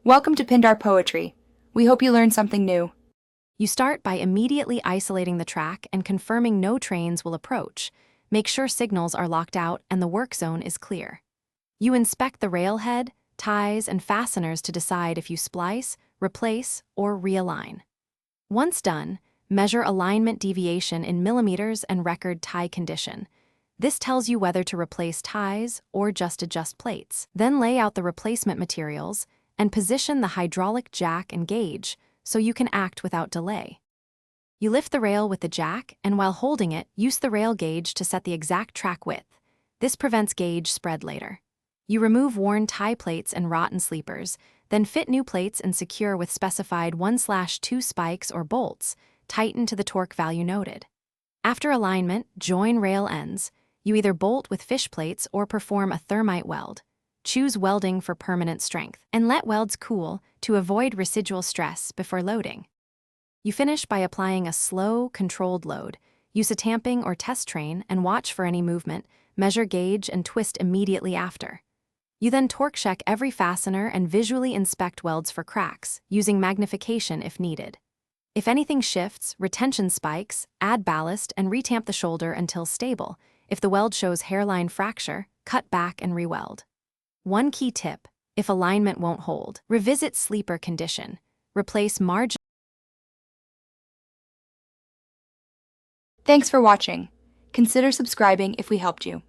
Welcome to Pindar Poetry. We hope you learned something new. You start by immediately isolating the track and confirming no trains will approach. Make sure signals are locked out and the work zone is clear. You inspect the railhead, ties, and fasteners to decide if you splice, replace, or realign. Once done, measure alignment deviation in millimeters and record tie condition. This tells you whether to replace ties or just adjust plates. Then lay out the replacement materials and position the hydraulic jack and gauge so you can act without delay. You lift the rail with the jack, and while holding it, use the rail gauge to set the exact track width. This prevents gauge spread later. You remove worn tie plates and rotten sleepers, then fit new plates and secure with specified 1/2 spikes or bolts, tighten to the torque value noted. After alignment, join rail ends. You either bolt with fish plates or perform a thermite weld. Choose welding for permanent strength, and let welds cool to avoid residual stress before loading. You finish by applying a slow, controlled load. Use a tamping or test train and watch for any movement, measure gauge, and twist immediately after. You then torque check every fastener and visually inspect welds for cracks, using magnification if needed. If anything shifts, retention spikes, add ballast, and retamp the shoulder until stable. If the weld shows hairline fracture, cut back and re-weld. One key tip: if alignment won't hold, revisit sleeper condition. Replace margin. Thanks for watching. Consider subscribing if we helped you.